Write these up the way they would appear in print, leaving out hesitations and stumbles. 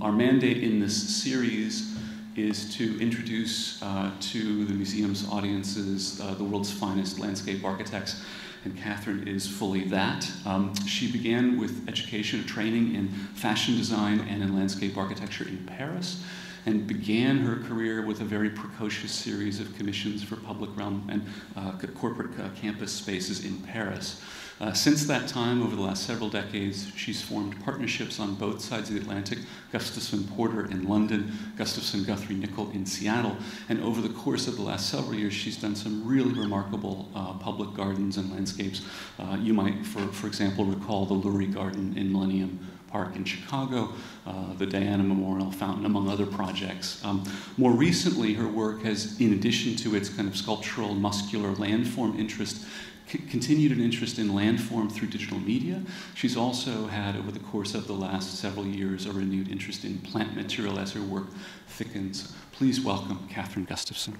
Our mandate in this series is to introduce to the museum's audiences the world's finest landscape architects, and Kathryn is fully that. She began with education and training in fashion design and in landscape architecture in Paris, and began her career with a very precocious series of commissions for public realm and corporate campus spaces in Paris. Since that time, over the last several decades, she's formed partnerships on both sides of the Atlantic, Gustafson Porter in London, Gustafson Guthrie Nicol in Seattle, and over the course of the last several years, she's done some really remarkable public gardens and landscapes. You might, for example, recall the Lurie Garden in Millennium Park in Chicago, the Diana Memorial Fountain, among other projects. More recently, her work has, in addition to its kind of sculptural, muscular landform interest, continued an interest in landform through digital media. She's also had, over the course of the last several years, a renewed interest in plant material as her work thickens. Please welcome Kathryn Gustafson.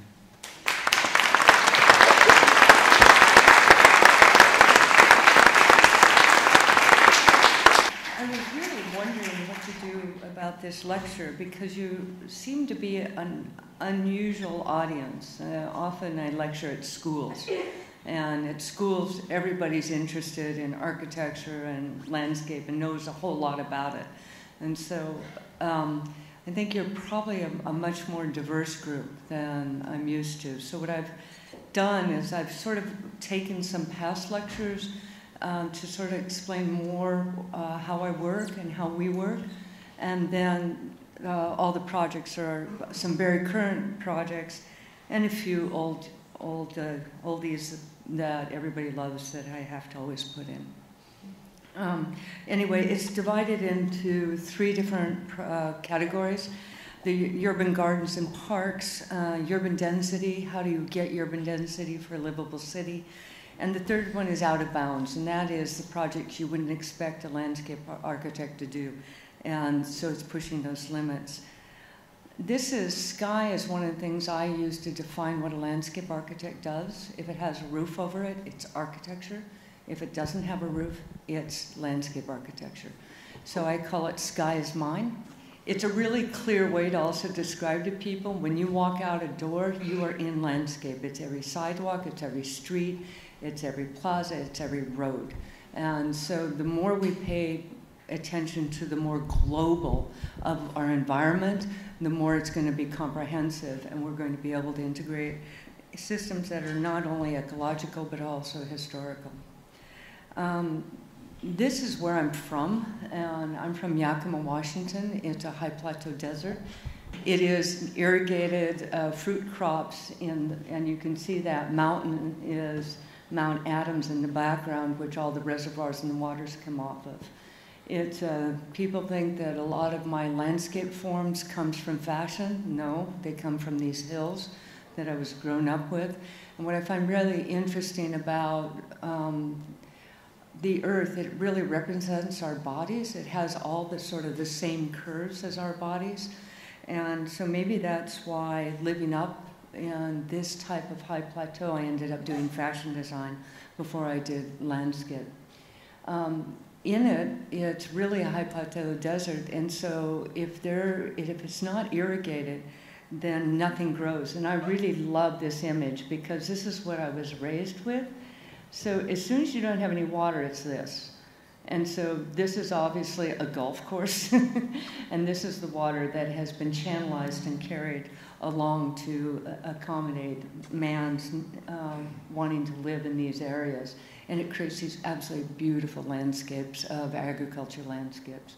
I was really wondering what to do about this lecture because you seem to be an unusual audience. Often I lecture at schools. And at schools, everybody's interested in architecture and landscape and knows a whole lot about it. And so I think you're probably a much more diverse group than I'm used to. So what I've done is I've sort of taken some past lectures to sort of explain more how I work and how we work. And then all the projects are some very current projects and a few oldies that everybody loves that I have to always put in. Anyway, it's divided into three different categories. The urban gardens and parks, urban density, how do you get urban density for a livable city? And the third one is out of bounds, and that is the projects you wouldn't expect a landscape architect to do. And so it's pushing those limits. Sky is one of the things I use to define what a landscape architect does. If it has a roof over it, it's architecture. If it doesn't have a roof, it's landscape architecture. So I call it Sky is Mine. It's a really clear way to also describe to people, when you walk out a door, you are in landscape. It's every sidewalk, it's every street, it's every plaza, it's every road. And so the more we pay attention to the more global of our environment, the more it's going to be comprehensive, and we're going to be able to integrate systems that are not only ecological but also historical. This is where I'm from, and I'm from Yakima, Washington. It's a high plateau desert. It is irrigated fruit crops, and you can see that mountain is Mount Adams in the background, which all the reservoirs and the waters come off of. People think that a lot of my landscape forms comes from fashion. No, they come from these hills that I was grown up with. And what I find really interesting about the earth, it really represents our bodies. It has all the sort of the same curves as our bodies. And so maybe that's why living up in this type of high plateau, I ended up doing fashion design before I did landscape. In it, it's really a high plateau desert, and so if it's not irrigated, then nothing grows. And I really love this image because this is what I was raised with. So as soon as you don't have any water, it's this. And so this is obviously a golf course, and this is the water that has been channelized and carried along to accommodate man's wanting to live in these areas. And it creates these absolutely beautiful landscapes of agriculture landscapes.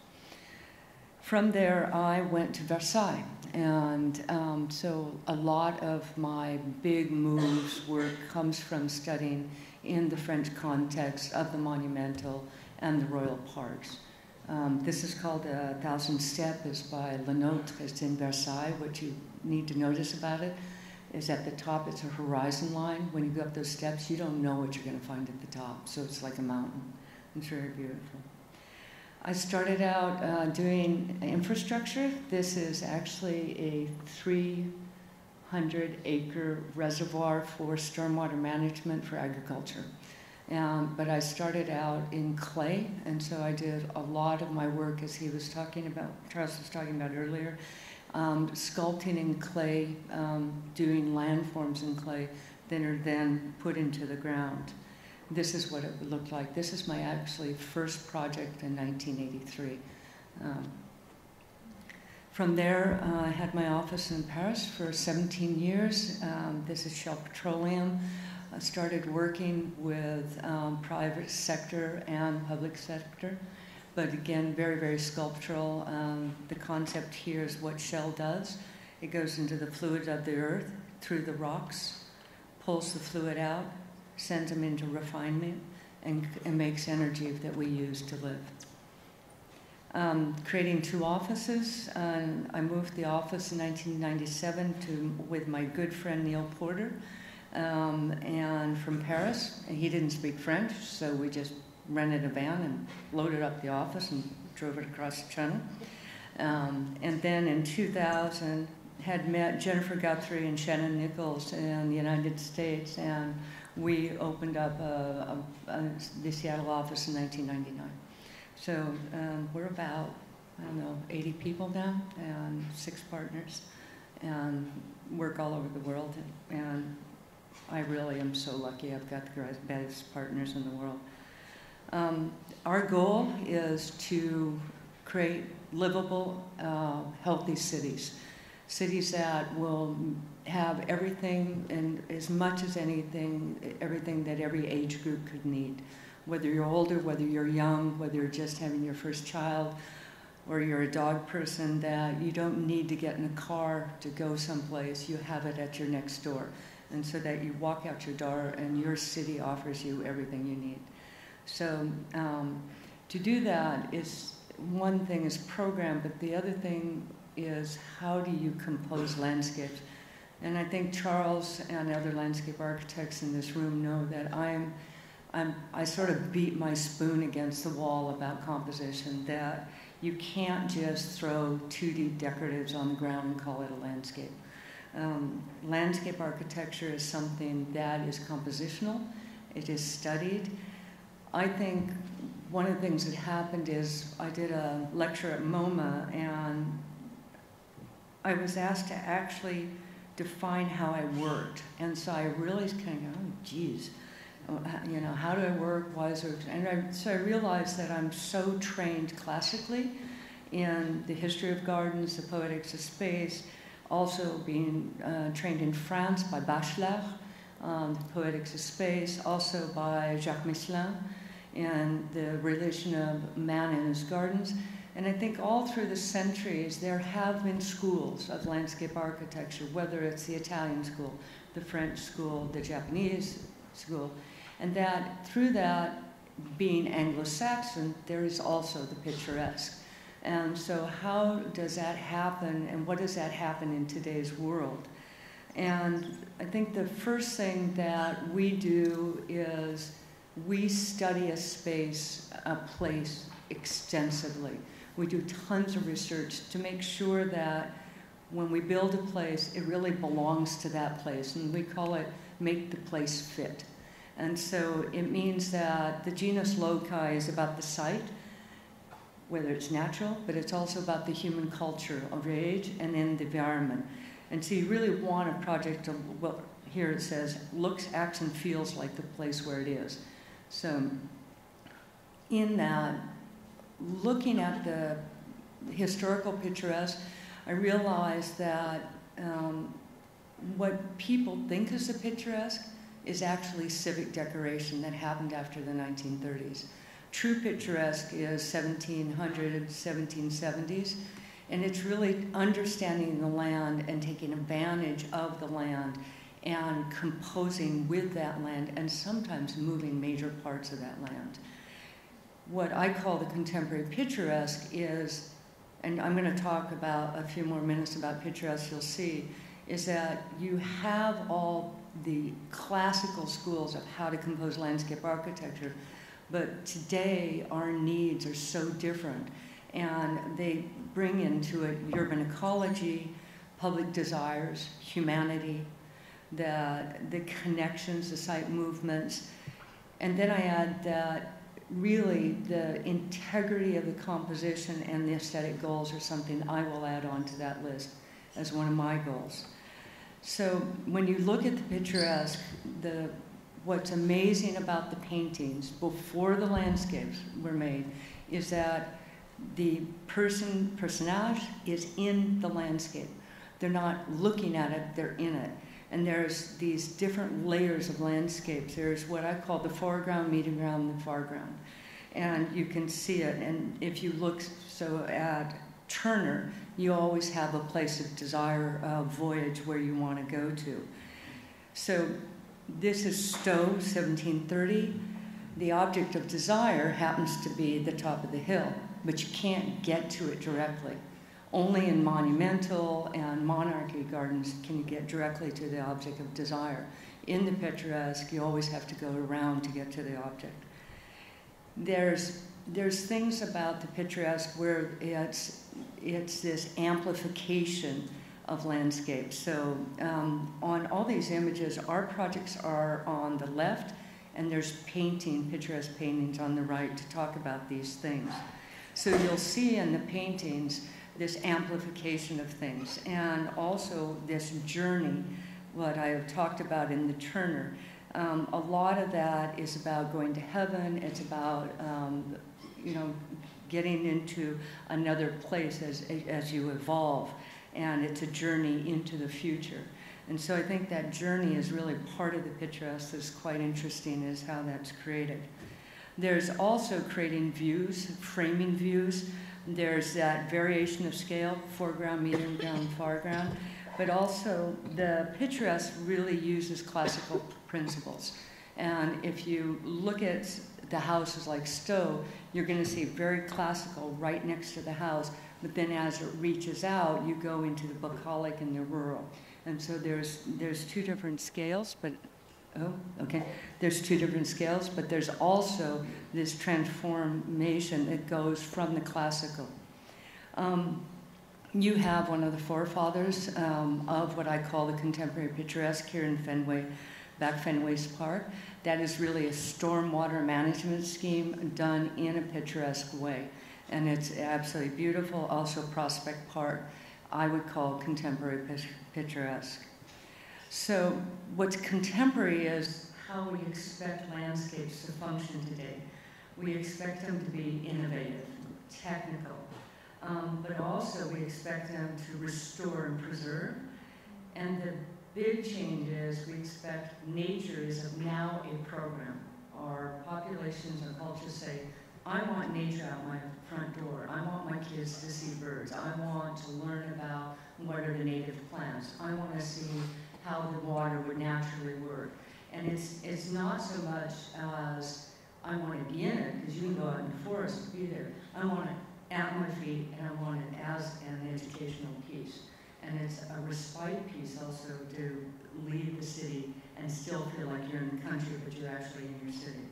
From there, I went to Versailles. And so a lot of my big moves work comes from studying in the French context of the monumental and the royal parks. This is called A Thousand Steps. It's by Lenotre. It's in Versailles. What you need to notice about it is at the top, it's a horizon line. When you go up those steps, you don't know what you're going to find at the top. So it's like a mountain. It's very beautiful. I started out doing infrastructure. This is actually a 300-acre reservoir for stormwater management for agriculture. But I started out in clay, and so I did a lot of my work, as he was talking about, Charles was talking about earlier, sculpting in clay, doing landforms in clay that are then put into the ground. This is what it would look like. This is my actually first project in 1983. From there, I had my office in Paris for 17 years. This is Shell Petroleum. I started working with private sector and public sector, but again, very, very sculptural. The concept here is what Shell does. It goes into the fluid of the earth through the rocks, pulls the fluid out, sends them into refinement, and makes energy that we use to live. Creating 2 offices. I moved the office in 1997 with my good friend Neil Porter, and from Paris. And he didn't speak French, so we just rented a van and loaded up the office and drove it across the channel. And then in 2000, had met Jennifer Guthrie and Shannon Nichols in the United States, and we opened up the Seattle office in 1999. So we're about, I don't know, 80 people now, and 6 partners, and work all over the world. And I really am so lucky. I've got the best partners in the world. Our goal is to create livable, healthy cities. Cities that will have everything, and as much as anything, everything that every age group could need. Whether you're older, whether you're young, whether you're just having your first child, or you're a dog person, that you don't need to get in a car to go someplace. You have it at your next door. And so that you walk out your door and your city offers you everything you need. So to do that is, one thing is program, but the other thing is how do you compose landscapes? And I think Charles and other landscape architects in this room know that I sort of beat my spoon against the wall about composition, that you can't just throw 2D decoratives on the ground and call it a landscape. Landscape architecture is something that is compositional. It is studied. I think one of the things that happened is I did a lecture at MoMA, and I was asked to actually define how I worked. And so I really kind of go, oh, geez, you know, how do I work? Why is there? And so I realized that I'm so trained classically in the history of gardens, the poetics of space, also being trained in France by Bachelard, the poetics of space, also by Jacques Michelin, and the relation of man and his gardens. And I think all through the centuries, there have been schools of landscape architecture, whether it's the Italian school, the French school, the Japanese school, and that through that, being Anglo-Saxon, there is also the picturesque. And so how does that happen, and what does that happen in today's world? And I think the first thing that we do is we study a space, a place, extensively. We do tons of research to make sure that when we build a place, it really belongs to that place. And we call it make the place fit. And so it means that the genus loci is about the site, whether it's natural, but it's also about the human culture of age and in the environment. And so you really want a project to, well, here it says, looks, acts, and feels like the place where it is. So in that, looking at the historical picturesque, I realized that what people think is the picturesque is actually civic decoration that happened after the 1930s. True picturesque is 1700s, 1770s, and it's really understanding the land and taking advantage of the land and composing with that land and sometimes moving major parts of that land. What I call the contemporary picturesque is, and I'm going to talk about a few more minutes about picturesque, you'll see, is that you have all the classical schools of how to compose landscape architecture, but today our needs are so different, and they bring into it urban ecology, public desires, humanity, the connections, the site movements, And then I add that really the integrity of the composition and the aesthetic goals are something I will add on to that list as one of my goals. So when you look at the picturesque, what's amazing about the paintings before the landscapes were made is that the personage is in the landscape. They're not looking at it, they're in it. And there's these different layers of landscapes. There's what I call the foreground, medium ground, and the foreground. And you can see it. And if you look at Turner, you always have a place of desire, voyage where you want to go to. So this is Stowe, 1730. The object of desire happens to be the top of the hill, but you can't get to it directly. Only in monumental and monarchy gardens can you get directly to the object of desire. In the picturesque, you always have to go around to get to the object. There's things about the picturesque where it's this amplification of landscape. So on all these images, our projects are on the left, and there's picturesque paintings on the right to talk about these things. So you'll see in the paintings this amplification of things, and also this journey, what I have talked about in the Turner. A lot of that is about going to heaven. It's about getting into another place as you evolve, and it's a journey into the future. And so I think that journey is really part of the picturesque that's quite interesting, is how that's created. There's also creating views, framing views. There's that variation of scale, foreground, medium ground, foreground. But also the picturesque really uses classical principles. And if you look at the houses like Stowe, you're going to see very classical right next to the house. But then as it reaches out, you go into the bucolic and the rural. And so there's two different scales, but there's two different scales, but there's also this transformation that goes from the classical. You have one of the forefathers of what I call the contemporary picturesque here in Fenway, back Fenway's Park. That is really a stormwater management scheme done in a picturesque way. And it's absolutely beautiful. Also Prospect Park, I would call contemporary picturesque. So what's contemporary is how we expect landscapes to function today. We expect them to be innovative, technical, but also we expect them to restore and preserve. And the big change is we expect nature is now a program. Our populations, our cultures say, I want nature out my front door. I want my kids to see birds. I want to learn about what are the native plants. I want to see how the water would naturally work. And it's not so much as I want to be in it, because you can go out in the forest and be there. I want it at my feet, and I want it as an educational piece. And it's a respite piece also to leave the city and still feel like you're in the country, but you're actually in your city.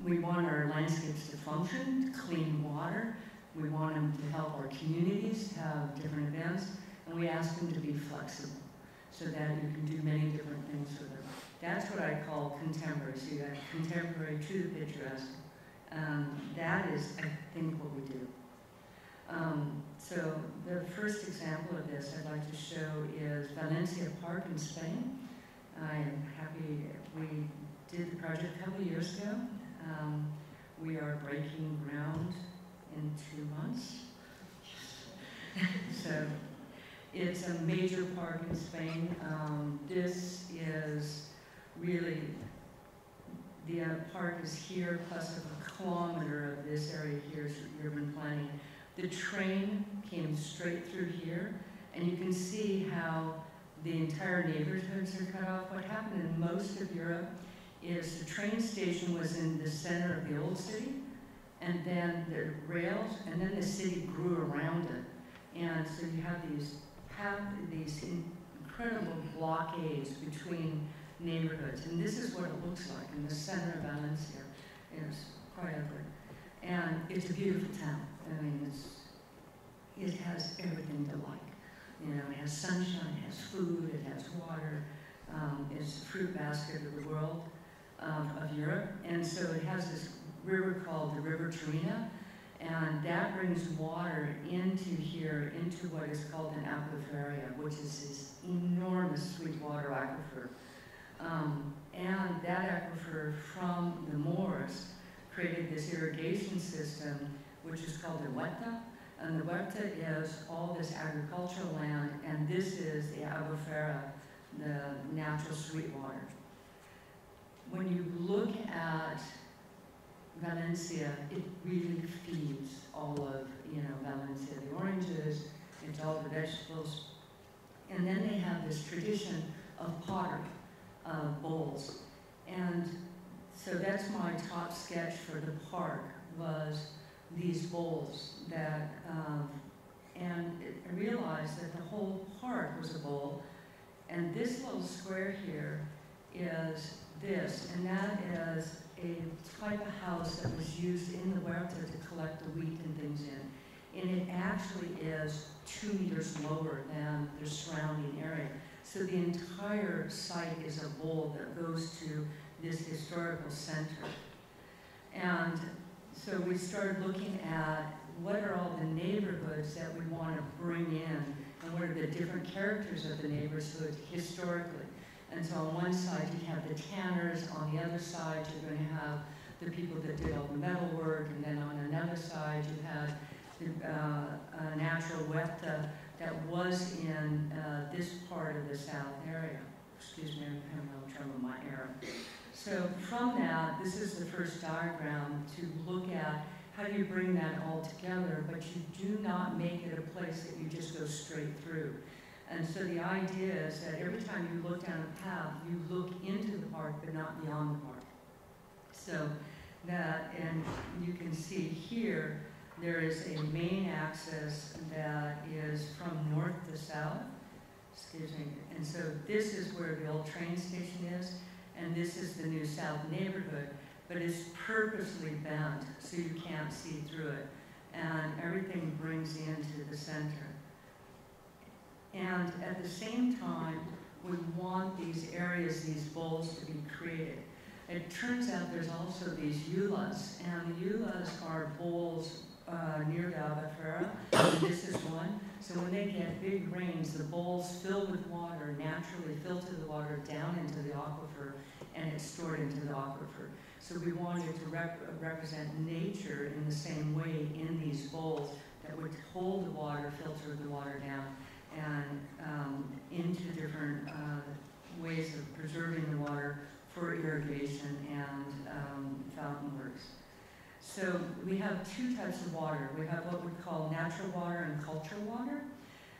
We want our landscapes to function, to clean water. We want them to help our communities have different events, and we ask them to be flexible so that you can do many different things with them. That's what I call contemporary. So you got contemporary to the picturesque. That is, I think, what we do. So the first example of this I'd like to show is Valencia Park in Spain. I am happy we did the project a couple of years ago. We are breaking ground in 2 months. So it's a major park in Spain. This is really, the park is here, plus a kilometer of this area here is urban planning. The train came straight through here, and you can see how the entire neighborhoods are cut off. What happened in most of Europe is the train station was in the center of the old city, and then the rails, and then the city grew around it. And so you have these incredible blockades between neighborhoods. And this is what it looks like in the center of Valencia. It's quite ugly. And it's a beautiful town. I mean, it has everything to like. You know, it has sunshine, it has food, it has water. It's the fruit basket of the world, of Europe, and so it has this river called the River Turina, and that brings water into here, into what is called an aquiferia, which is this enormous sweetwater aquifer. And that aquifer from the Moors created this irrigation system, which is called the huerta. And the huerta is all this agricultural land, and this is the albufera, the natural sweetwater. When you look at Valencia, it really feeds all of, Valencia, the oranges, it's all the vegetables. And then they have this tradition of pottery, bowls. And so that's my top sketch for the park, was these bowls that, and I realized that the whole park was a bowl, and this little square here is this, and that is a type of house that was used in the huerta to collect the wheat and things in. And it actually is 2 meters lower than the surrounding area. So the entire site is a bowl that goes to this historical center. And so we started looking at what are all the neighborhoods that we want to bring in, and what are the different characters of the neighborhood historically. And so on one side you have the tanners, on the other side you're going to have the people that did all the metal work, and then on another side you have a natural huerta that was in this part of the south area. Excuse me, I'm having a little trouble with my arrow. So from that, this is the first diagram to look at how do you bring that all together, but you do not make it a place that you just go straight through. And so the idea is that every time you look down a path, you look into the park, but not beyond the park. So that, and you can see here, there is a main axis that is from north to south. Excuse me. And so this is where the old train station is, and this is the New South neighborhood, but it's purposely bent so you can't see through it. And everything brings into the center. And at the same time, we want these areas, these bowls to be created. It turns out there's also these yulas, and the yulas are bowls near the albufera, and this is one. So when they get big rains, the bowls fill with water, naturally filter the water down into the aquifer, and it's stored into the aquifer. So we wanted to represent nature in the same way in these bowls that would hold the water, filter the water down, and into different ways of preserving the water for irrigation and fountain works. So we have two types of water. We have what we call natural water and culture water.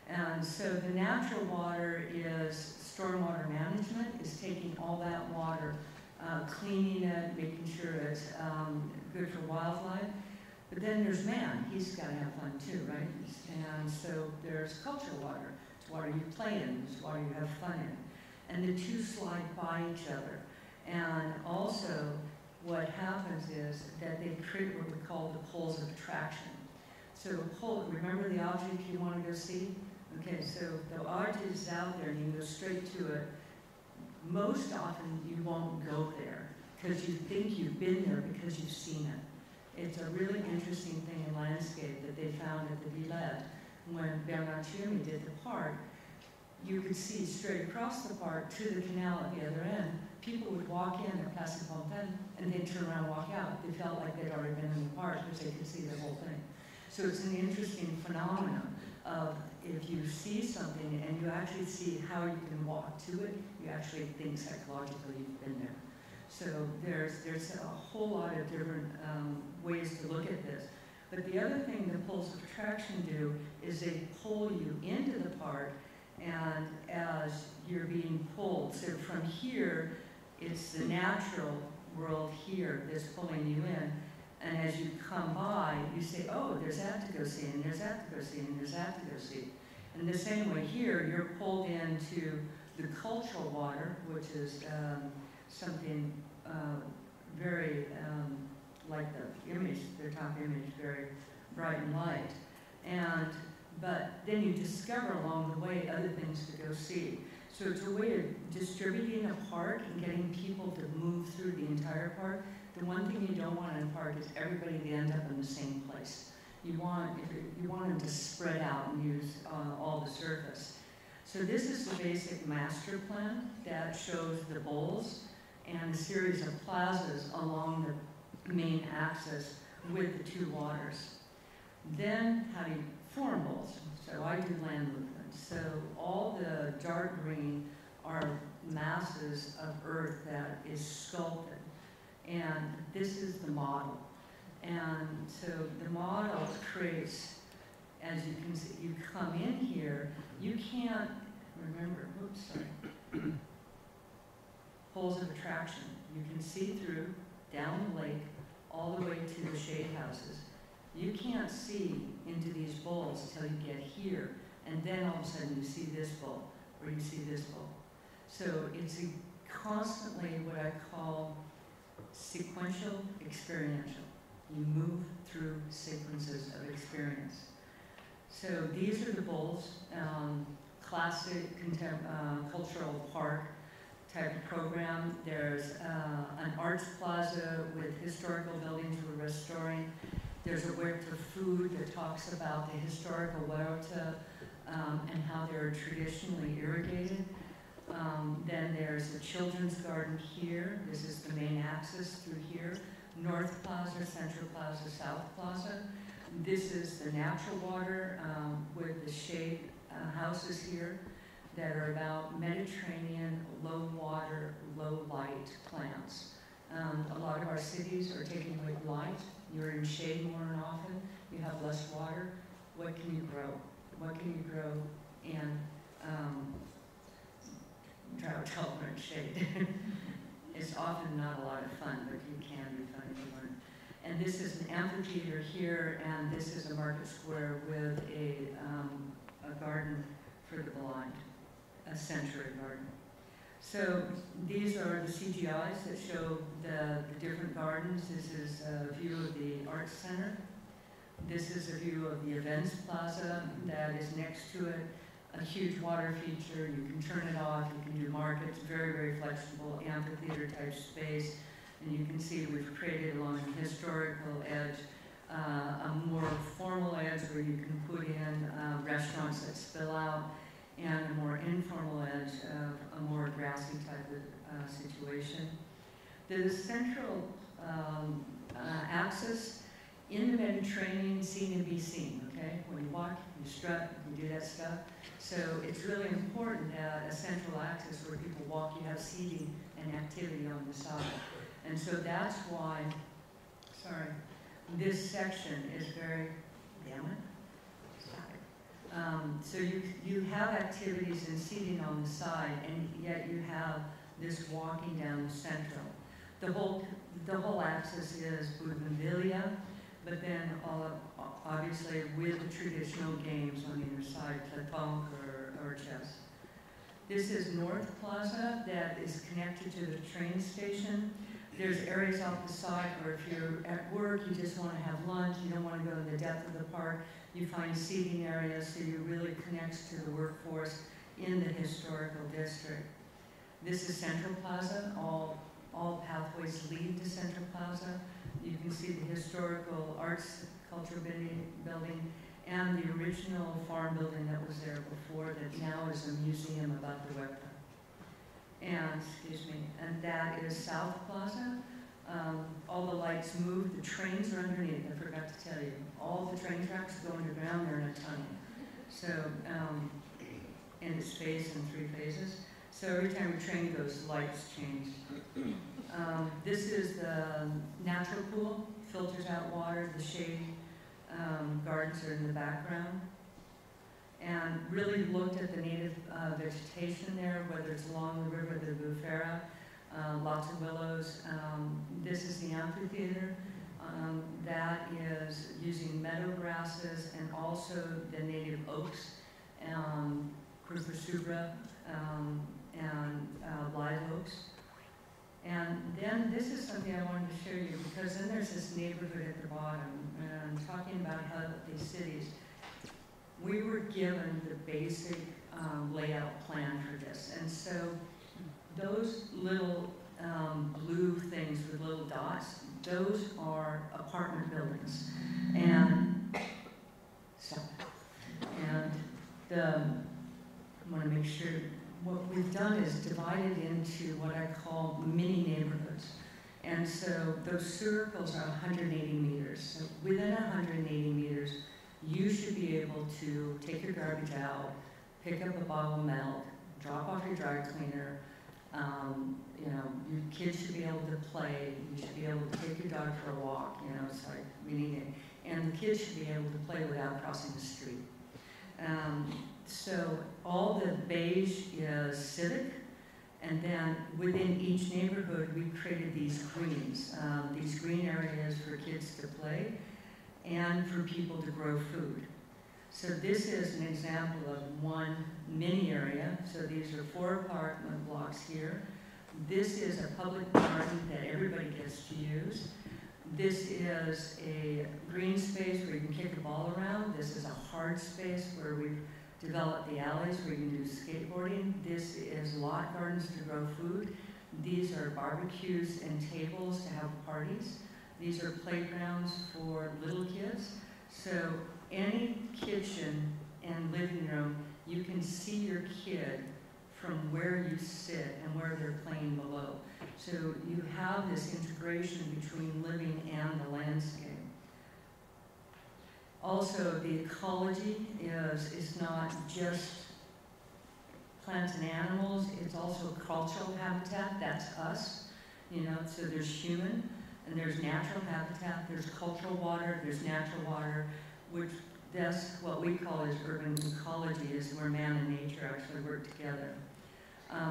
And so the natural water is stormwater management, is taking all that water, cleaning it, making sure it's good for wildlife. But then there's man. He's got to have fun too, right? And so there's culture water. It's water you play in. It's water you have fun in. And the two slide by each other. And also, what happens is that they create what we call the poles of attraction. So a pole, remember the object you want to go see? Okay, so the object is out there and you go straight to it. Most often you won't go there because you think you've been there because you've seen it. It's a really interesting thing in landscape that they found at the Villette when Bernaccioni did the park. You could see straight across the park to the canal at the other end. People would walk in at Place Fontaine and they'd turn around and walk out. They felt like they'd already been in the park because they could see the whole thing. So it's an interesting phenomenon of if you see something and you actually see how you can walk to it, you actually think psychologically you've been there. So there's a whole lot of different ways to look at this. But the other thing the poles of attraction do is they pull you into the park, and as you're being pulled, so from here, it's the natural world here that's pulling you in, and as you come by, you say, oh, there's that to go see, and there's that to go see, and there's that to go see. And the same way here, you're pulled into the cultural water, which is something very like the image, their top image, very bright and light. But then you discover along the way other things to go see. So it's a way of distributing a park and getting people to move through the entire entire park. The one thing you don't want in a park is everybody to end up in the same place. You want them to spread out and use all the surface. So this is the basic master plan that shows the bowls and a series of plazas along the main axis with the two waters. Then how do you form bowls? So I do land movement. So all the dark green are masses of earth that is sculpted. And this is the model. And so the model creates, as you can see, you come in here, you can't, remember, oops, sorry, poles of attraction. You can see through, down the lake, all the way to the shade houses. You can't see into these bowls until you get here, and then all of a sudden you see this bowl, or you see this bowl. So it's constantly what I call sequential experiential. You move through sequences of experience. So these are the bowls, classic cultural park type of program. There's an arts plaza with historical buildings we're restoring. There's a huerta food that talks about the historical huerta and how they're traditionally irrigated. Then there's a children's garden here. This is the main axis through here. North Plaza, Central Plaza, South Plaza. This is the natural water with the shade houses here that are about Mediterranean, low water, low light plants. A lot of our cities are taking away light. You're in shade more and often. You have less water. What can you grow? What can you grow in drought-tolerant shade? It's often not a lot of fun, but you can be fun if you learn. And this is an amphitheater here, and this is a market square with a garden for the blind, a sanctuary garden. So these are the CGIs that show the different gardens. This is a view of the Arts Center. This is a view of the Events Plaza that is next to it. A huge water feature, you can turn it off, you can do markets, very, very flexible amphitheater type space. And you can see we've created along the historical edge a more formal edge where you can put in restaurants that spill out, and a more informal edge of a more grassy type of situation. The central axis in the Mediterranean, seen and be seen, okay? When you walk, you strut, you do that stuff. So it's really important that a central axis where people walk, you have seating and activity on the side. And so that's why, sorry, this section is very, damn it, so you have activities and seating on the side, and yet you have this walking down the central. The whole axis is bougainvillea, but then obviously with the traditional games on either side, pétanque or chess. This is North Plaza that is connected to the train station. There's areas off the side where if you're at work, you just want to have lunch, you don't want to go in the depth of the park, you find seating areas so you really connect to the workforce in the historical district. This is Central Plaza. All pathways lead to Central Plaza. You can see the historical arts culture building and the original farm building that was there before that now is a museum about the huerta. And, and that is South Plaza. All the lights move, the trains are underneath, I forgot to tell you. All the train tracks go underground, they're in a tunnel. So, and it's phased in 3 phases. So every time a train goes, lights change. This is the natural pool, filters out water, the shade gardens are in the background. And really looked at the native vegetation there, whether it's along the river, the Bufera, lots of willows. This is the amphitheater. That is using meadow grasses and also the native oaks, Cooper-Hewitt, and live oaks. And then this is something I wanted to show you, because then there's this neighborhood at the bottom, and talking about how these cities, we were given the basic layout plan for this. And so those little blue things with little those are apartment buildings. And, I want to make sure, what we've done is divided into what I call mini neighborhoods. And so those circles are 180 meters. So within 180 meters, you should be able to take your garbage out, pick up a bottle of milk, drop off your dry cleaner. You know, your kids should be able to play. You should be able to take your dog for a walk. You know, it's like meaning it. And the kids should be able to play without crossing the street. So all the beige is civic, and then within each neighborhood, we created these green areas for kids to play and for people to grow food. So this is an example of one mini area. So these are 4 apartment blocks here. This is a public garden that everybody gets to use. This is a green space where you can kick a ball around. This is a hard space where we've developed the alleys where you can do skateboarding. This is lot gardens to grow food. These are barbecues and tables to have parties. These are playgrounds for little kids. So any kitchen and living room, you can see your kid from where you sit and where they're playing below. So you have this integration between living and the landscape. Also, the ecology is not just plants and animals, it's also cultural habitat, that's us. You know, so there's human, and there's natural habitat, there's cultural water, there's natural water, which that's what we call as urban ecology, is where man and nature actually work together.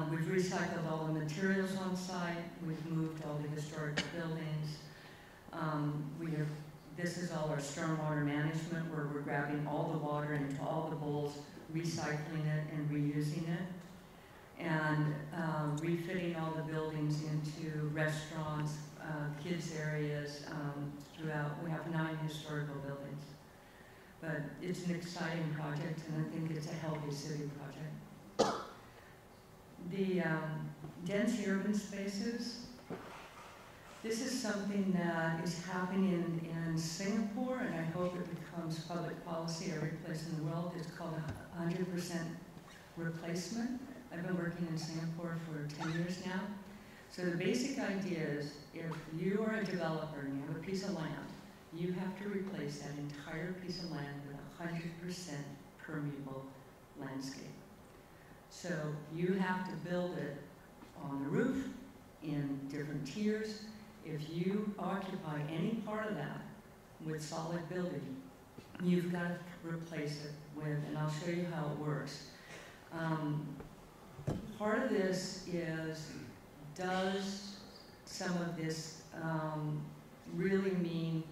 We've recycled all the materials on site, we've moved all the historic buildings. This is all our stormwater management, where we're grabbing all the water into all the bowls, recycling it and reusing it, and refitting all the buildings into restaurants, kids areas throughout. We have 9 historical buildings. But it's an exciting project, and I think it's a healthy city project. The dense urban spaces, this is something that is happening in Singapore, and I hope it becomes public policy every place in the world. It's called 100% replacement. I've been working in Singapore for 10 years now. So the basic idea is, if you are a developer and you have a piece of land, you have to replace that entire piece of land with 100% permeable landscape. So you have to build it on the roof, in different tiers. If you occupy any part of that with solid building, you've got to replace it with, and I'll show you how it works. Part of this is, does some of this really mean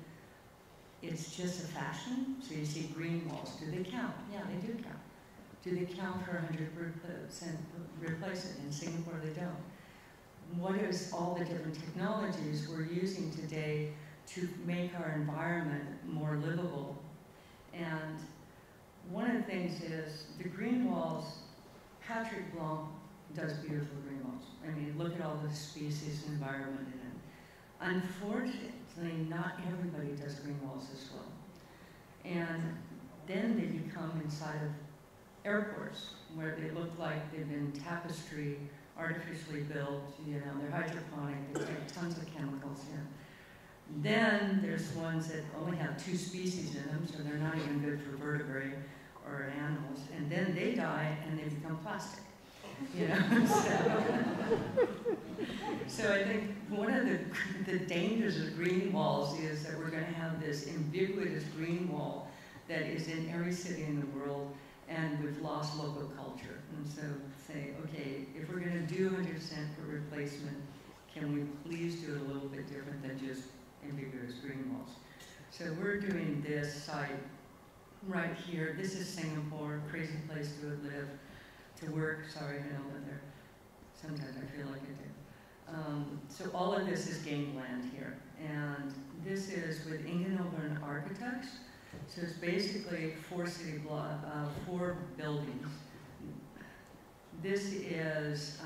it's just a fashion? So you see green walls, do they count? Yeah, they do count. Do they count for 100% replace it? In Singapore, they don't. What is all the different technologies we're using today to make our environment more livable? And one of the things is the green walls. Patrick Blanc does beautiful green walls. I mean, look at all the species and environment in it. Unfortunately, not everybody does green walls as well. And then they become inside of airports, where they look like they've been tapestry, artificially built, you know, they're hydroponic, they take tons of chemicals in. Then there's ones that only have 2 species in them, so they're not even good for vertebrae or animals, and then they die and they become plastic. You know, so I think one of the dangers of green walls is that we're going to have this ubiquitous green wall that is in every city in the world, and we've lost local culture. And so say, okay, if we're going to do 100% for replacement, can we please do it a little bit different than just ambiguous green walls? So we're doing this site right here. This is Singapore, crazy place to live, to work. Sorry, I don't live there. Sometimes I feel like I do. So all of this is gained land here. And this is with Ingenoven Architects. So it's basically 4 buildings. This is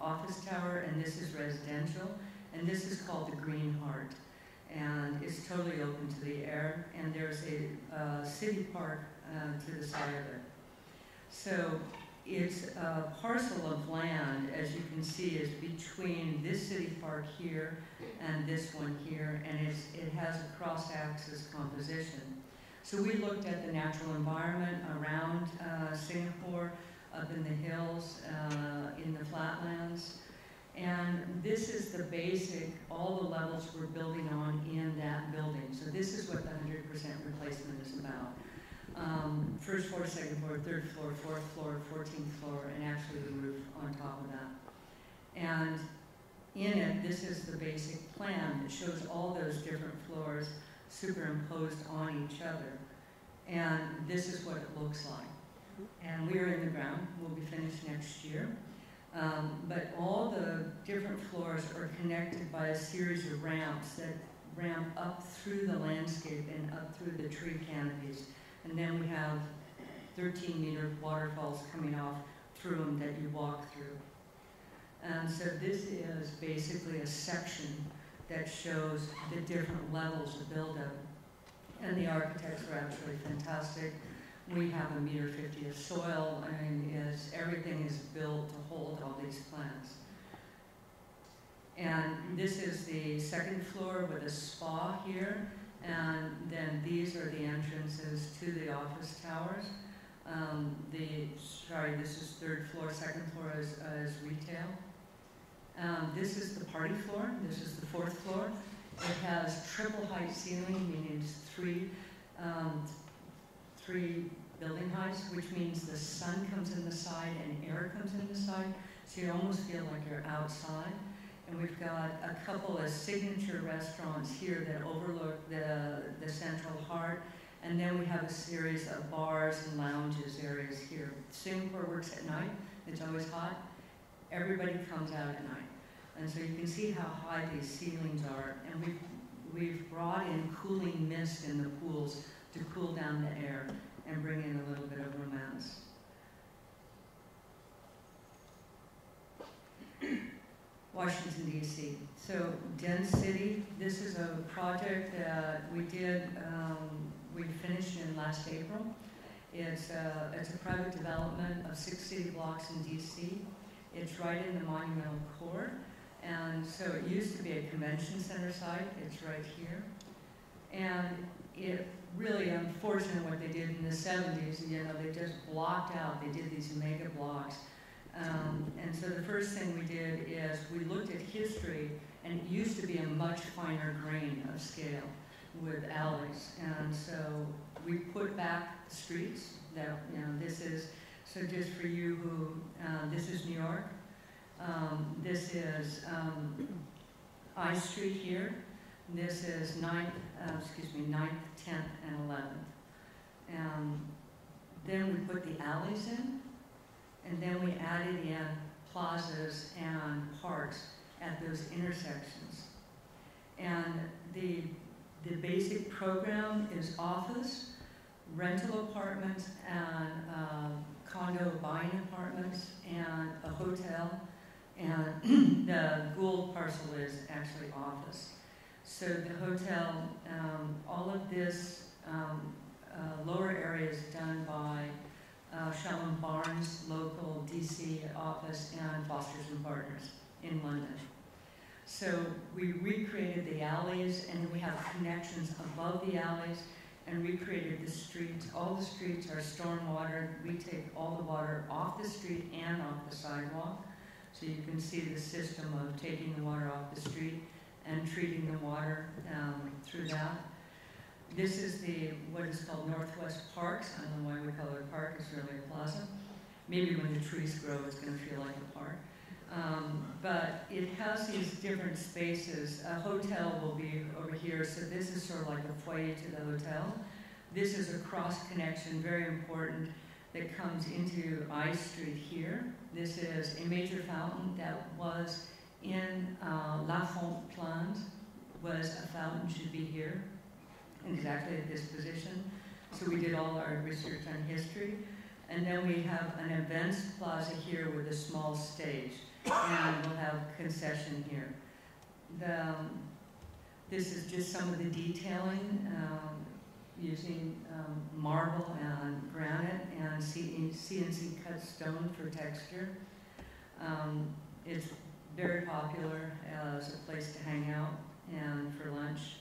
office tower, and this is residential, and this is called the Green Heart. and it's totally open to the air, and there's a city park to the side of it. So it's a parcel of land, as you can see, is between this city park here and this one here, and it has a cross-axis composition. So we looked at the natural environment around Singapore, up in the hills, in the flatlands. And this is the basic, all the levels we're building on in that building. So this is what the 100% replacement is about. First floor, second floor, third floor, fourth floor, 14th floor, and actually the roof on top of that. And in it, this is the basic plan that shows all those different floors superimposed on each other. And this is what it looks like. And we are in the ground. We'll be finished next year. But all the different floors are connected by a series of ramps that ramp up through the landscape and up through the tree canopies. And then we have 13-meter waterfalls coming off through them that you walk through. And so this is basically a section that shows the different levels of build-up. And the architects are absolutely fantastic. We have 1.50 meters of soil, and everything is built to hold all these plants. And this is the second floor with a spa here, and then these are the entrances to the office towers. This is third floor, second floor is retail. This is the party floor. This is the fourth floor. It has triple height ceiling, meaning it's three building heights, which means the sun comes in the side and air comes in the side, so you almost feel like you're outside. And we've got a couple of signature restaurants here that overlook the Central Heart, and then we have a series of bars and lounges areas here. Singapore works at night. It's always hot. Everybody comes out at night. And so you can see how high these ceilings are. And we've brought in cooling mist in the pools to cool down the air and bring in a little bit of romance. Washington, D.C. So, dense city. This is a project that we did, we finished in last April. It's a private development of 6 city blocks in D.C. It's right in the monumental core. And so it used to be a convention center site. It's right here. And it really unfortunate what they did in the 70s. You know, they just blocked out. They did these mega blocks. And so the first thing we did is we looked at history, and it used to be a much finer grain of scale with alleys. And so we put back the streets that, you know, this is, so just for you who, this is New York. This is I Street here. This is 9th, 10th, and 11th. Then we put the alleys in, and then we added in plazas and parks at those intersections. And the basic program is office, rental apartments, and condo buying apartments, and a hotel. And the Gould parcel is actually office. So the hotel, all of this lower area is done by Shalom Barnes, local DC office, and Fosters and Partners in London. So we recreated the alleys, and we have connections above the alleys, and recreated the streets. All the streets are stormwater. We take all the water off the street and off the sidewalk. So you can see the system of taking the water off the street and treating the water through that. This is what is called Northwest Parks. I don't know why we call it a park. It's really a plaza. Maybe when the trees grow, it's going to feel like a park. But it has these different spaces. A hotel will be over here, so this is sort of like a foyer to the hotel. This is a cross connection, very important, that comes into I Street here. This is a major fountain that was in La Font Plans, was a fountain should be here, exactly at this position. So we did all our research on history. And then we have an events plaza here with a small stage, and we'll have concession here. This is just some of the detailing using marble and granite and CNC cut stone for texture. It's very popular as a place to hang out and for lunch.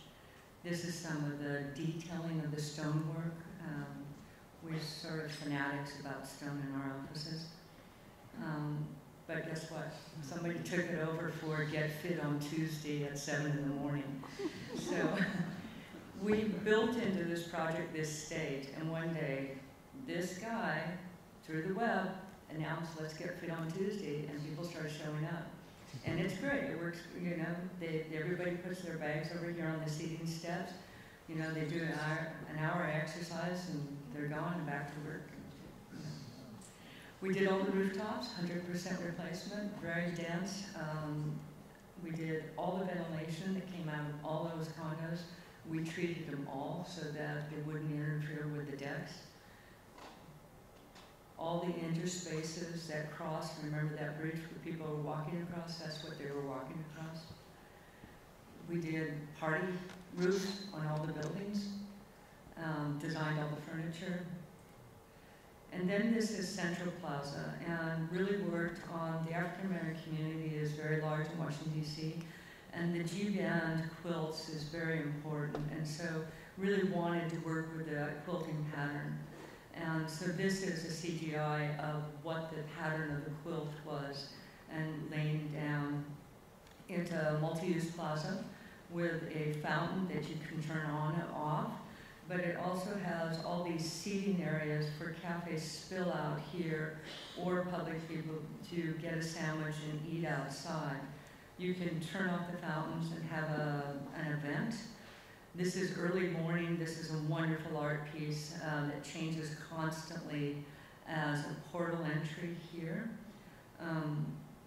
This is some of the detailing of the stonework. We're sort of fanatics about stone in our offices. But guess what? Somebody took it over for Get Fit on Tuesday at 7 in the morning. So we built into this project this state, and one day this guy, through the web, announced, let's get fit on Tuesday, and people started showing up. And it's great, it works, you know, everybody puts their bags over here on the seating steps. You know, they do an hour exercise and they're gone and back to work. You know. We did all the rooftops, 100% replacement, very dense. We did all the ventilation that came out of all those condos. We treated them all so that they wouldn't interfere with the decks. All the interspaces that crossed, remember that bridge where people were walking across? That's what they were walking across. We did party roofs on all the buildings, designed all the furniture. And then this is Central Plaza, and really worked on the African American community is very large in Washington, D.C., and the G-band quilts is very important, and so really wanted to work with the quilting pattern. And so this is a CGI of what the pattern of the quilt was, and laying down into a multi-use plaza with a fountain that you can turn on and off. But it also has all these seating areas for cafe spill out here, or public people to get a sandwich and eat outside. You can turn off the fountains and have an event. This is early morning. This is a wonderful art piece that changes constantly as a portal entry here.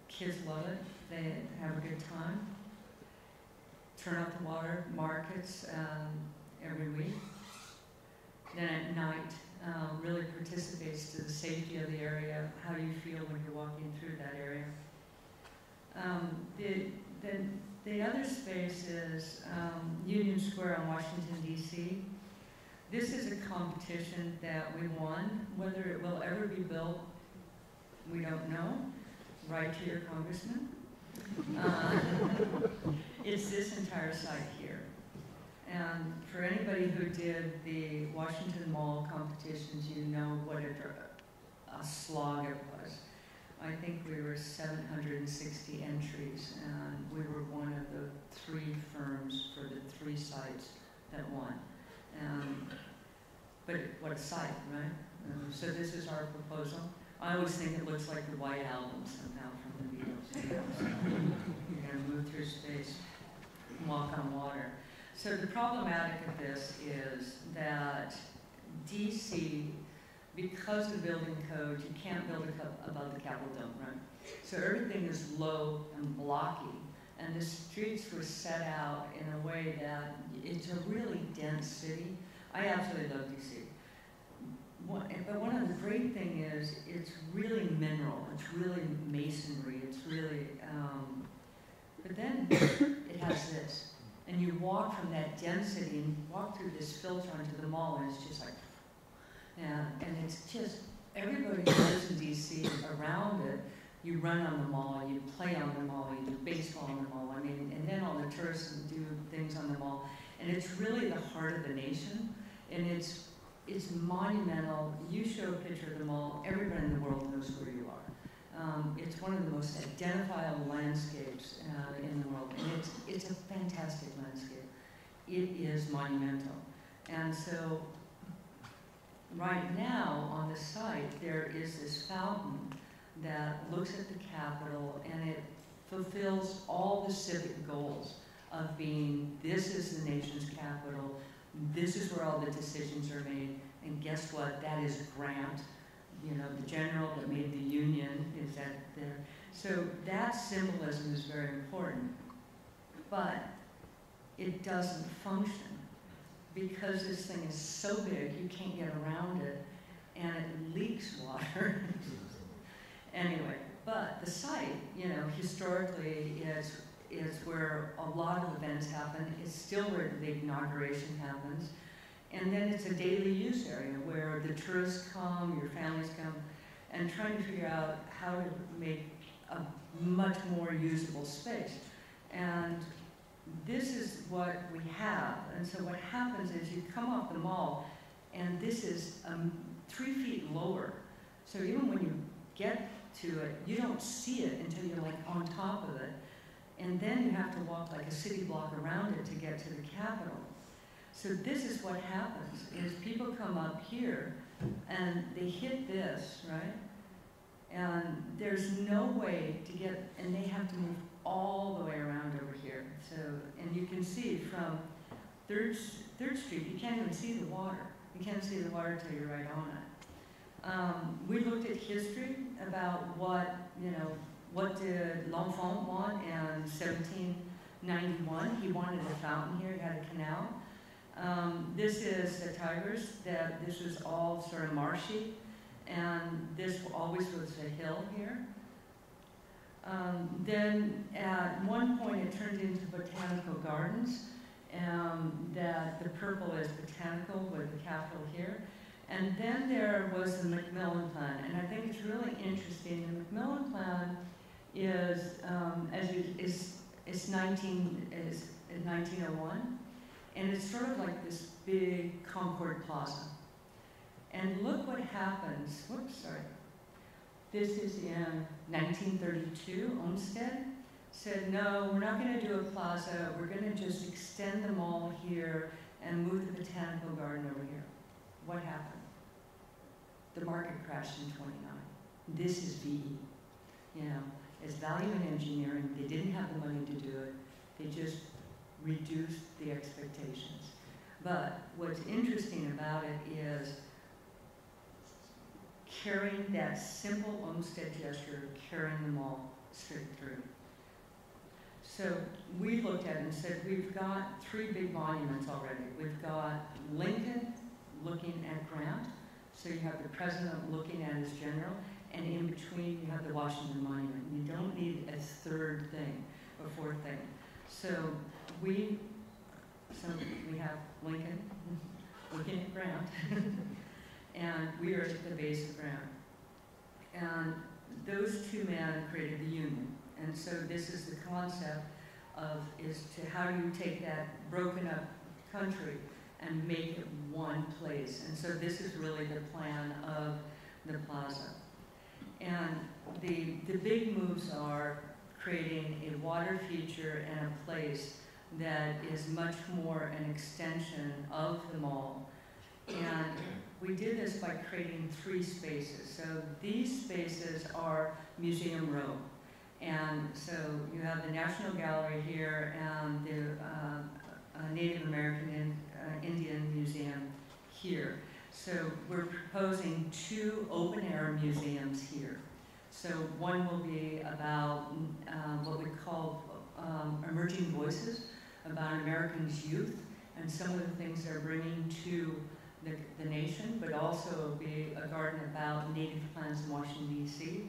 Kids love it. They have a good time. Turn off the water, markets every week. Then at night, really participates to the safety of the area, how you feel when you're walking through that area. The other space is Union Square on Washington, D.C. This is a competition that we won. Whether it will ever be built, we don't know. Write to your congressman. It's this entire site here. And for anybody who did the Washington Mall competitions, you know what a slog it was. I think we were 760 entries, and we were one of the 3 firms for the 3 sites that won. But what a site, right? So this is our proposal. I always think it looks like the White Album somehow from the Beatles. You're going to move through space and walk on water. So the problematic of this is that DC, because of the building code, you can't build above the Capitol Dome, right? So everything is low and blocky, and the streets were set out in a way that it's a really dense city. I absolutely love DC. But one of the great things is it's really mineral, it's really masonry, it's really, but then it has this. And you walk from that density and walk through this filter onto the mall, and it's just like, yeah, and it's just, everybody who lives in DC around it, you run on the mall, you play on the mall, you do baseball on the mall, I mean, and then all the tourists do things on the mall. And it's really the heart of the nation, and it's monumental. You show a picture of the mall, everybody in the world knows where you are. It's one of the most identifiable landscapes in the world, and it's a fantastic landscape. It is monumental. And so right now on the site, there is this fountain that looks at the Capitol, and it fulfills all the civic goals of being, this is the nation's capital, this is where all the decisions are made, and guess what? That is Grant. You know, the general that made the Union is that there. So that symbolism is very important. But it doesn't function because this thing is so big, you can't get around it, and it leaks water. Anyway, but the site, you know, historically is where a lot of events happen. It's still where the big inauguration happens. And then it's a daily use area where the tourists come, your families come, and trying to figure out how to make a much more usable space. And this is what we have. And so what happens is you come off the mall, and this is 3 feet lower. So even when you get to it, you don't see it until you're like on top of it. And then you have to walk like a city block around it to get to the Capitol. So this is what happens, is people come up here and they hit this, right? And there's no way to get, and they have to move all the way around over here. So, and you can see from 3rd Street, you can't even see the water. You can't see the water until you're right on it. We looked at history about what, what did L'Enfant want in 1791. He wanted a fountain here, he had a canal. This is the Tigers, this was all sort of marshy, and this always was a hill here. Then at one point it turned into botanical gardens, that the purple is botanical with the Capitol here. And then there was the Mcmillan Plan, and I think it's really interesting. The Mcmillan Plan is, it's 1901, and it's sort of like this big Concord Plaza. And look what happens, whoops, sorry. This is in 1932, Olmsted said, no, we're not gonna do a plaza, we're gonna just extend the mall here and move the botanical garden over here. What happened? The market crashed in 29. This is VE. It's value in engineering. They didn't have the money to do it. They just reduced the expectations. But what's interesting about it is carrying that simple Olmsted gesture, carrying them all straight through. So we looked at it and said, we've got 3 big monuments already. We've got Lincoln looking at Grant. So you have the president looking at his general, and in between you have the Washington Monument. You don't need a 3rd thing, a 4th thing. So we have Lincoln looking at Grant, and we are at the base of Grant. And those 2 men created the Union. And so this is the concept of, how do you take that broken up country and make it one place. And so this is really the plan of the plaza. And the big moves are creating a water feature and a place that is much more an extension of the mall. And we did this by creating 3 spaces. So these spaces are Museum Row. And so you have the National Gallery here and the Native American Indian Museum here. So we're proposing 2 open-air museums here. So one will be about what we call emerging voices, about Americans' youth, and some of the things they're bringing to the nation, but also will be a garden about native plants in Washington, D.C.,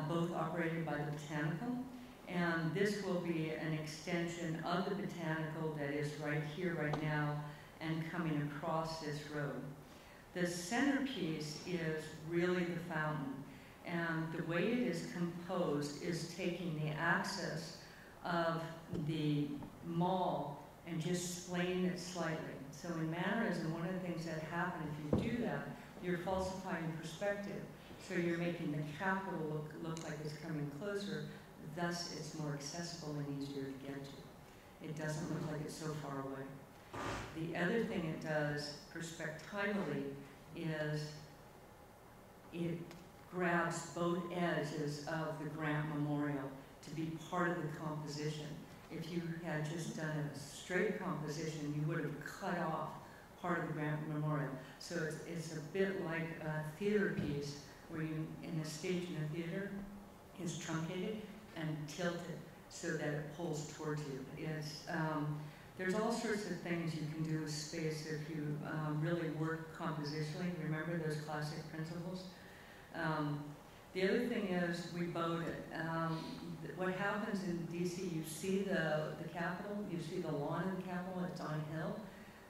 both operated by the Botanical. And this will be an extension of the Botanical that is right here, right now, and coming across this road. The centerpiece is really the fountain. And the way it is composed is taking the axis of the mall and just splaying it slightly. So in mannerism, one of the things that happen if you do that, you're falsifying perspective. So you're making the Capitol look like it's coming closer, thus it's more accessible and easier to get to. It doesn't look like it's so far away. The other thing it does perspectively is it grabs both edges of the Grant Memorial to be part of the composition. If you had just done a straight composition, you would have cut off part of the Grant Memorial. So it's a bit like a theater piece where you, in a stage in a theater, is truncated and tilted so that it pulls towards you. There's all sorts of things you can do with space if you really work compositionally. Remember those classic principles? The The other thing is we boat it. What happens in DC, you see the Capitol, you see the lawn of the Capitol, it's on a hill.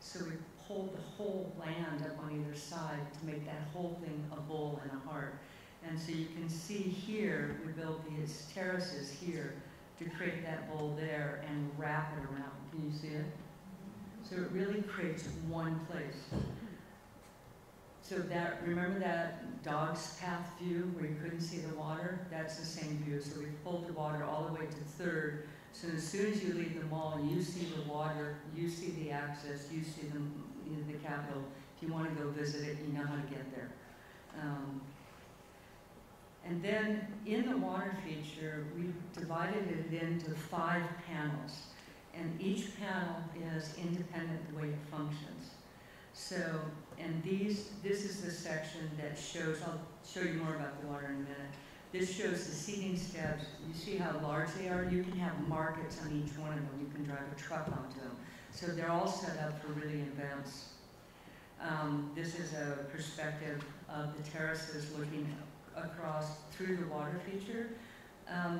So we pulled the whole land up on either side to make that whole thing a bowl and a heart. And so you can see here, we built these terraces here to create that bowl there and wrap it around. Can you see it? So it really creates one place. So that, remember that dog's path view where you couldn't see the water? That's the same view. So we pulled the water all the way to 3rd. So as soon as you leave the mall, you see the water, you see the access, you see the Capitol. If you want to go visit it, you know how to get there. And then in the water feature, we divided it into 5 panels. And each panel is independent the way it functions. So, and this is the section that shows, I'll show you more about the water in a minute. This shows the seating steps. You see how large they are? You can have markets on each one of them. You can drive a truck onto them. So they're all set up for really events. This is a perspective of the terraces looking across through the water feature.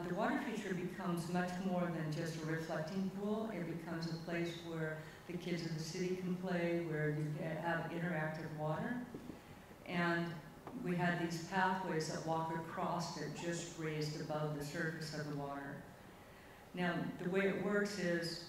The water feature becomes much more than just a reflecting pool. It becomes a place where the kids of the city can play, where you have interactive water. And we had these pathways that walk across it just raised above the surface of the water. Now, the way it works is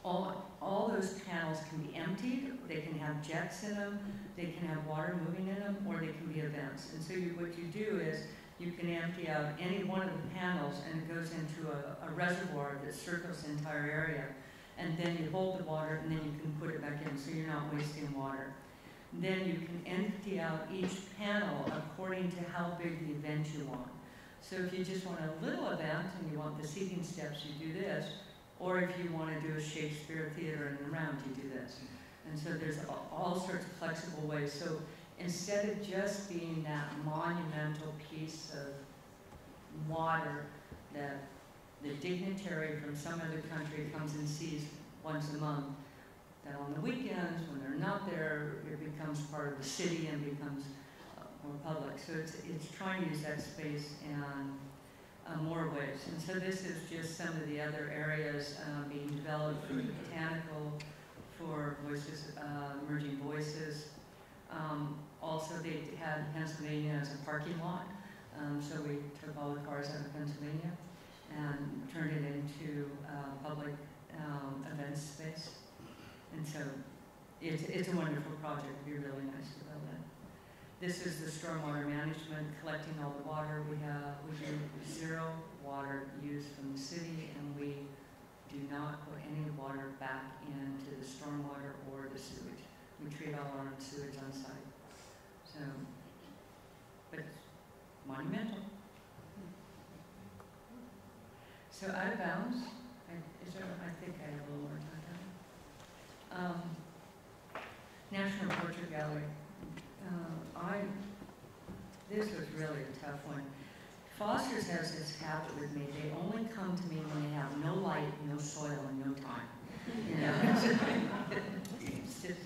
all those panels can be emptied, they can have jets in them, they can have water moving in them, or they can be events. And so what you do is you can empty out any one of the panels and it goes into a reservoir that circles the entire area. And then you hold the water and then you can put it back in so you're not wasting water. Then you can empty out each panel according to how big the event you want. So if you just want a little event and you want the seating steps, you do this. Or if you want to do a Shakespeare theater in the round, you do this. And so there's all sorts of flexible ways. So instead of just being that monumental piece of water that the dignitary from some other country comes and sees once a month, that on the weekends, when they're not there, it becomes part of the city and becomes more public. So it's trying to use that space in more ways. And so this is just some of the other areas being developed for the botanical, for voices, emerging voices. Also, they had Pennsylvania as a parking lot. So we took all the cars out of Pennsylvania and turned it into public event space. And so it's a wonderful project. It'd be really nice to build it. This is the stormwater management, collecting all the water. We do 0 water used from the city, and we do not put any water back into the stormwater or the sewage. We treat all our own sewage on site. So, but it's monumental. So out of bounds, I think I have a little more time. National Portrait Gallery. This was really a tough one. Foster's has this habit with me. They only come to me when they have no light, no soil, and no time. You know, it's just,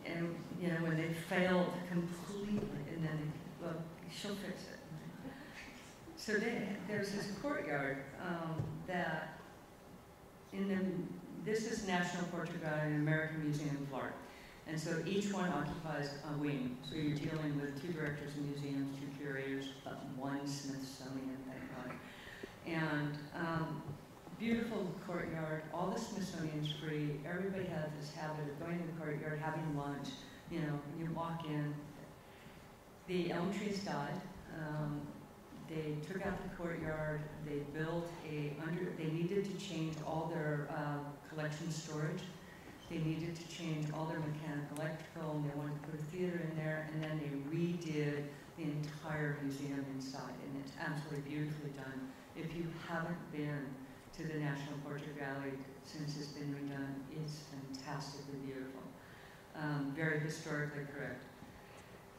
and you know, when they failed completely, and then well, she'll fix it. So there's this courtyard that this is National Portrait Gallery and American Museum of Art. And so each one occupies a wing. So you're dealing with 2 directors of museums, 2 curators, 1 Smithsonian, thank God. And beautiful courtyard, all the Smithsonian's free. Everybody has this habit of going to the courtyard, having lunch. You know, you walk in. The elm trees died. They took out the courtyard. They built they needed to change all their collection storage. They needed to change all their mechanical, electrical, and they wanted to put a theater in there, and then they redid the entire museum inside, and it's absolutely beautifully done. If you haven't been to the National Portrait Gallery since it's been redone, it's fantastically beautiful. Very historically correct.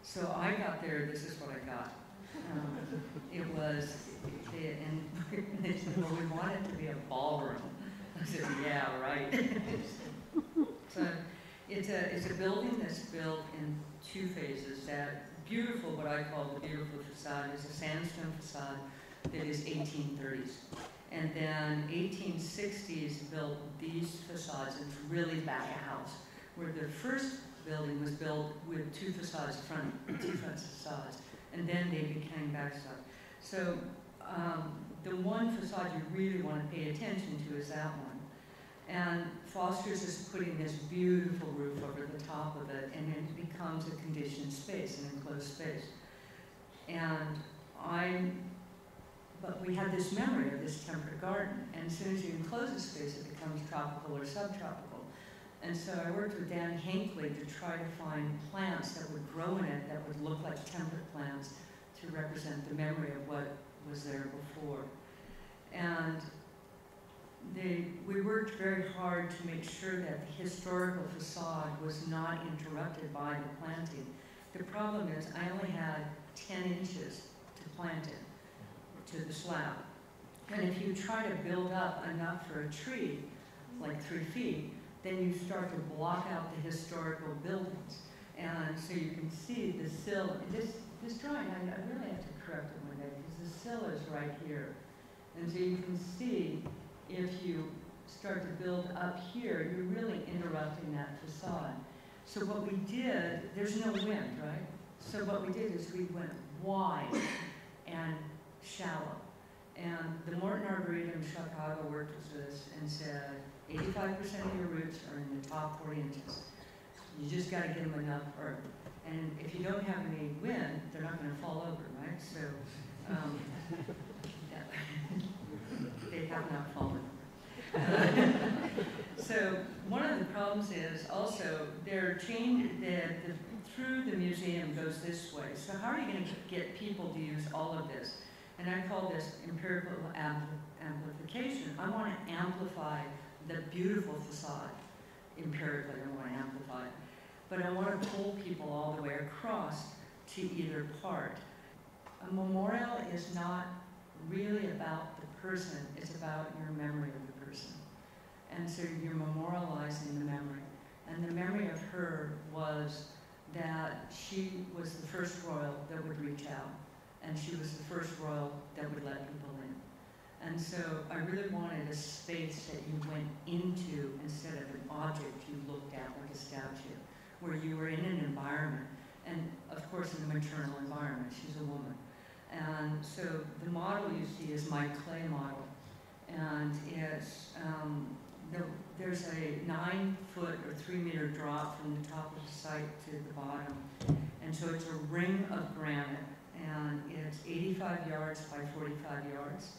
So I got there, this is what I got. It was, and they said, well, we want it to be a ballroom. I said, yeah, right. So It's a building that's built in two phases. That beautiful, what I call the beautiful facade, is a sandstone facade that is 1830s. And then 1860s built these facades into really back a house, where the first building was built with two facades, two front facades, and then they became back facades. So the one facade you really want to pay attention to is that one. And Foster's is putting this beautiful roof over the top of it, and it becomes a conditioned space, an enclosed space. But we had this memory of this temperate garden, and as soon as you enclose a space, it becomes tropical or subtropical. And so I worked with Dan Hinckley to try to find plants that would grow in it that would look like temperate plants to represent the memory of what was there before. And we worked very hard to make sure that the historical facade was not interrupted by the planting. The problem is I only had 10 inches to plant it to the slab. And if you try to build up enough for a tree, like 3 feet, then you start to block out the historical buildings. And so you can see the sill. This drawing, I really have to correct it one day, because the sill is right here. And so you can see if you start to build up here, you're really interrupting that facade. So what we did, there's no wind, right? So what we did is we went wide and shallow. And the Morton Arboretum in Chicago worked with us and said, 85% of your roots are in the top 40 inches. You just got to get them enough earth. And if you don't have any wind, they're not going to fall over, right? So they have not fallen. So one of the problems is also they're changed, through the museum goes this way. So how are you going to get people to use all of this? And I call this empirical amplification. I want to amplify the beautiful facade. Empirically, I want to amplify it. But I want to pull people all the way across to either part. A memorial is not really about the person, it's about your memory of the person. And so you're memorializing the memory. And the memory of her was that she was the first royal that would reach out. And she was the first royal that would let people in. And so I really wanted a space that you went into instead of an object you looked at like a statue, where you were in an environment, and of course in a maternal environment. She's a woman. And so the model you see is my clay model. And it's, there's a 9-foot or 3-meter drop from the top of the site to the bottom. And so it's a ring of granite, and it's 85 yards by 45 yards.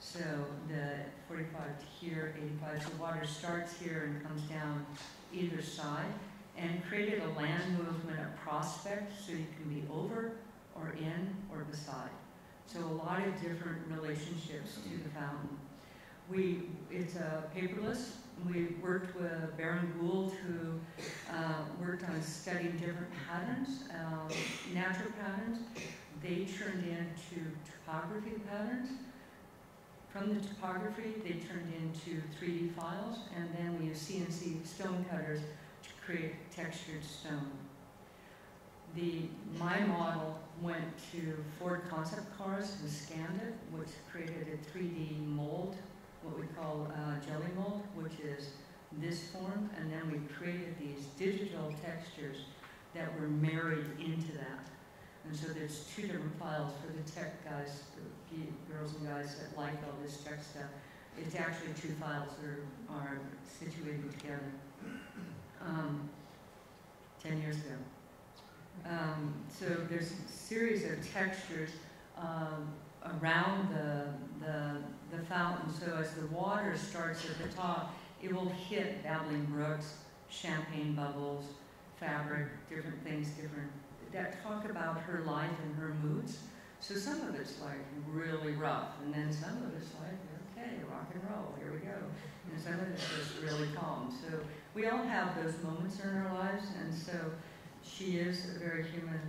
So the 45 to here, 85, so water starts here and comes down either side, and created a land movement, a prospect, so you can be over or in or beside. So a lot of different relationships to the fountain. It's paperless. We worked with Baron Gould, who worked on studying different patterns, natural patterns. They turned into topography patterns. From the topography, they turned into 3D files, and then we used CNC stone cutters to create textured stone. My model went to Ford concept cars and scanned it, which created a 3D mold, what we call jelly mold, which is this form, and then we created these digital textures that were married into that. And so there's 2 different files for the tech guys, the girls and guys that like all this tech stuff. It's actually 2 files that are situated together 10 years ago. So there's a series of textures around the fountain. So as the water starts at the top, it will hit babbling brooks, champagne bubbles, fabric, different things, that talk about her life and her moods. So some of it's like really rough, and then some of it's like, okay, rock and roll, here we go. And some of it's just really calm. So we all have those moments in our lives, and so she is a very human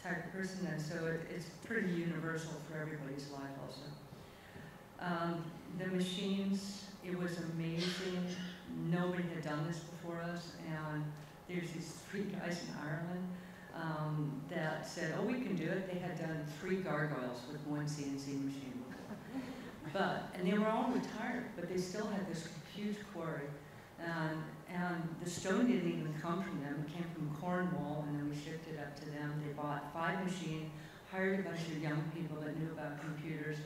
type of person, and so it's pretty universal for everybody's life also. The machines, it was amazing nobody had done this before us, and there's these 3 guys in Ireland that said, oh, we can do it. They had done 3 gargoyles with 1 CNC machine before. And they were all retired, but they still had this huge quarry. And the stone didn't even come from them. It came from Cornwall, and then we shipped it up to them. They bought 5 machines, hired a bunch of young people that knew about computers,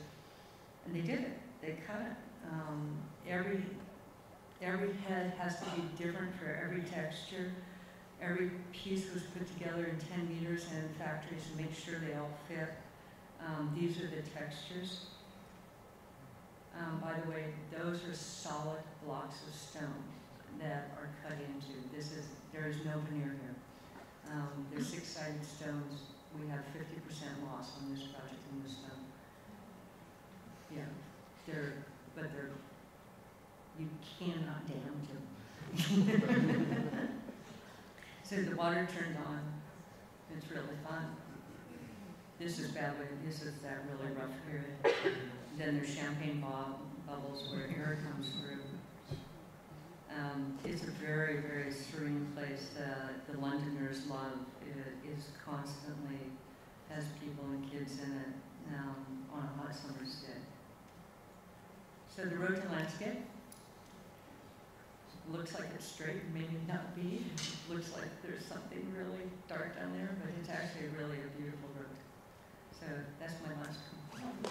and they did it. They cut it. Every head has to be different for every texture. Every piece was put together in 10 meters and in factories to make sure they all fit. These are the textures. By the way, those are solid blocks of stone that are cut into. There is no veneer here. They're 6-sided stones. We have 50% loss on this project in the stone. Yeah, you cannot damage them. So the water turned on. It's really fun. This is that really rough period. Then there's champagne bubbles where air comes through. It's a very, very serene place that the Londoners love. It is constantly has people and kids in it on a hot summer's day. So the road to landscape looks like it's straight, maybe not be. It looks like there's something really dark down there, but it's actually really a beautiful road. So that's my last comment.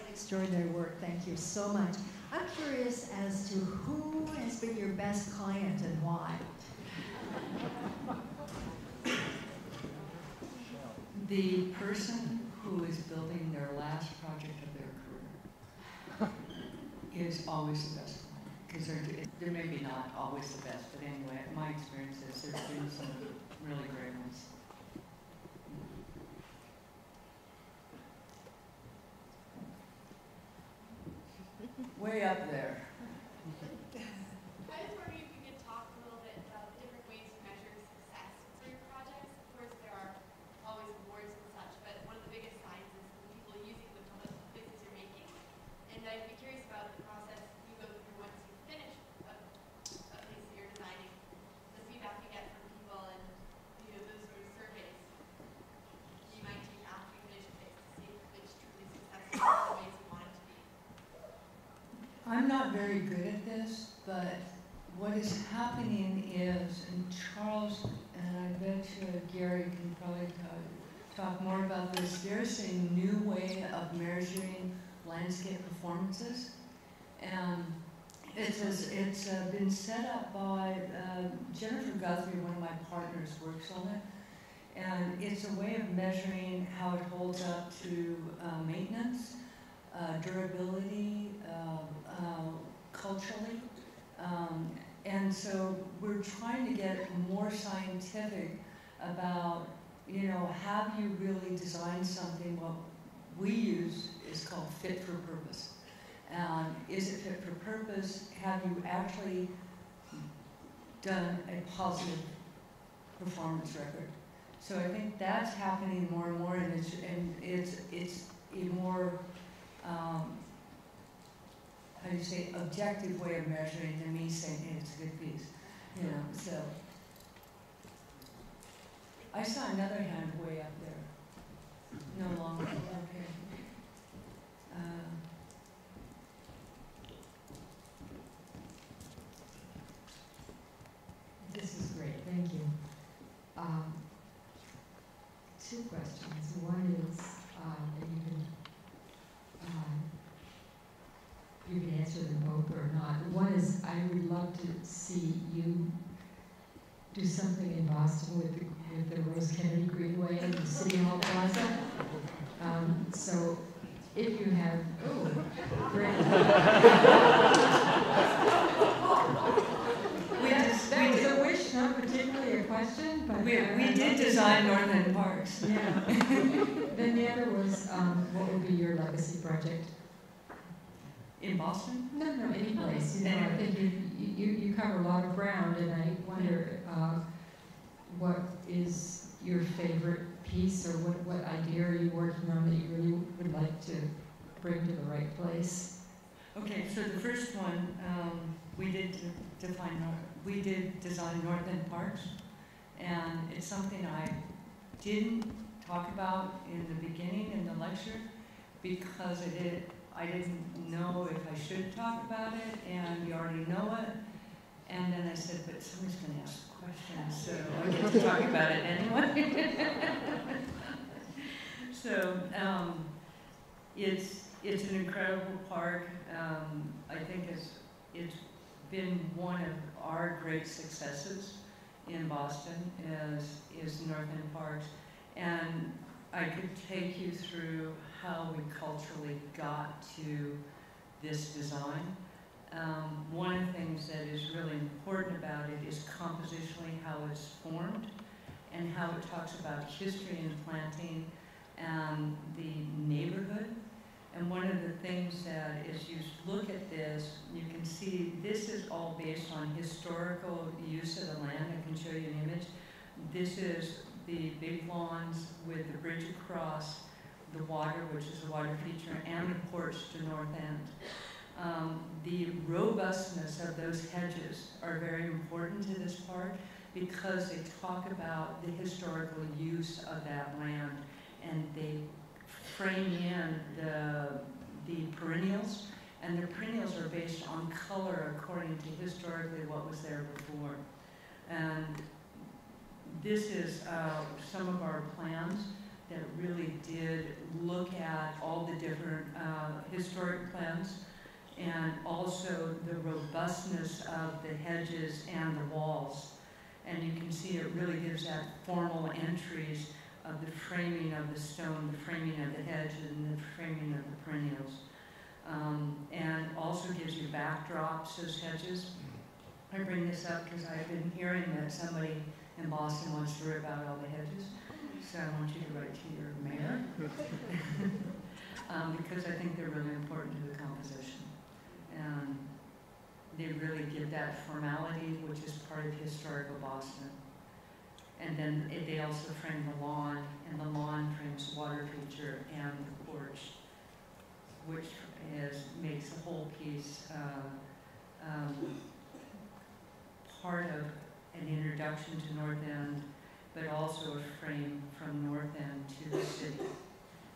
Extraordinary work, thank you so much. I'm curious as to who has been your best client and why. The person who is building their last project of their career is always the best client. Because they're maybe not always the best, but anyway, my experience is there's been some really great ones. Way up there. I was wondering if you could talk a little bit about the different ways you measure success for your projects. Of course, there are always awards and such, but one of the biggest signs is the people using the business you're making. And I'd be curious about the process you go through once you finish a piece that you're designing, the feedback you get from people, and those sort of surveys you might take after you finish a piece to see if it's truly successful in the ways you want it to be. I'm not very good at this, but what is happening is, and Charles, and I bet you Gary can probably talk more about this, there's a new way of measuring landscape performances. And it's been set up by Jennifer Guthrie, one of my partners, works on it. And it's a way of measuring how it holds up to maintenance, durability, culturally. And so we're trying to get more scientific about, have you really designed something? What we use is called fit for purpose. And is it fit for purpose? Have you actually done a positive performance record? So I think that's happening more and more, and it's a more how do you say, objective way of measuring than me saying, hey, it's a good piece. So. I saw another hand way up there. No longer, okay. This is great, thank you. 2 questions. One is, and you can answer them both or not. One is, I would love to see you do something in Boston with the Rose Kennedy Greenway and the City Hall Plaza. So if you have, great. That was a wish, not particularly a question, but we did design North End Park. parks. Yeah. Then the other was, what would be your legacy project? In Boston? No, any place. You know, I think you cover a lot of ground, and I wonder what is your favorite piece, or what idea are you working on that you really would like to bring to the right place? Okay, so the first one, we did design North End parks, and it's something I didn't talk about in the beginning in the lecture because I didn't know if I should talk about it, and you already know it. And then I said, but somebody's going to ask questions, so I get to talk about it anyway. So it's an incredible park. I think it's been one of our great successes in Boston is North End Parks. And I could take you through how we culturally got to this design. One of the things that is really important about it is compositionally how it's formed and how it talks about history and planting and the neighborhood. And one of the things that as you look at this, you can see this is all based on historical use of the land. I can show you an image. This is the big lawns with the bridge across, the water, which is a water feature, and the porch to North End. The robustness of those hedges are very important to this park because they talk about the historical use of that land, and they frame in the perennials, and the perennials are based on color according to historically what was there before. And this is some of our plans that really did look at all the different historic plans and also the robustness of the hedges and the walls. And you can see it really gives that formal entries of the framing of the stone, the framing of the hedge, and the framing of the perennials. And also gives you backdrops as hedges. I bring this up because I've been hearing that somebody in Boston wants to rip out all the hedges. So I want you to write to your mayor. Because I think they're really important to the composition. And they really give that formality, which is part of historical Boston. And then they also frame the lawn, and the lawn frames water feature and the porch, which makes the whole piece part of an introduction to North End, but also a frame from North End to the city.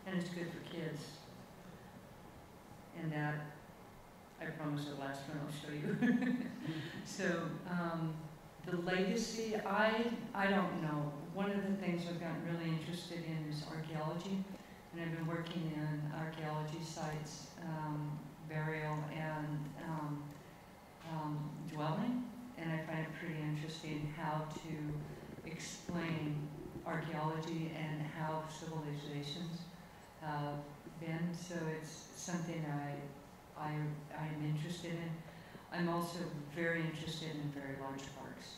And it's good for kids. And that, I promise the last one I'll show you. So, the legacy, I don't know. One of the things I've gotten really interested in is archaeology. And I've been working in archaeology sites, burial and dwelling. And I find it pretty interesting how to explain archaeology and how civilizations have been. So it's something I'm interested in. I'm also very interested in very large parks.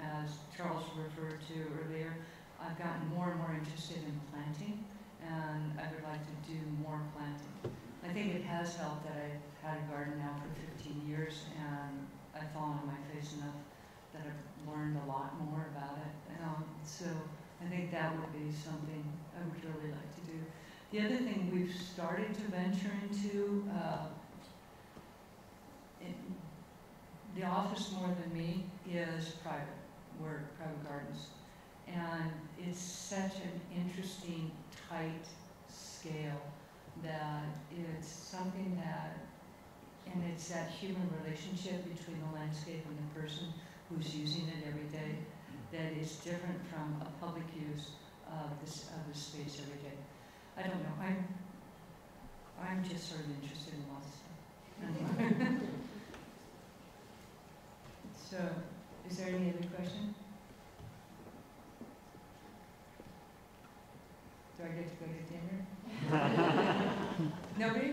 As Charles referred to earlier, I've gotten more and more interested in planting, and I would like to do more planting. I think it has helped that I've had a garden now for 15 years, and I've fallen on my face enough that I've learned a lot more about it. So I think that would be something I would really like to do. The other thing we've started to venture into, the office more than me is private work, private gardens. And it's such an interesting, tight scale that it's something that, and it's that human relationship between the landscape and the person who's using it every day that is different from a public use of the space every day. I don't know, I'm just sort of interested in lots of stuff. Anyway. So, is there any other question? Do I get to go to dinner? Nobody?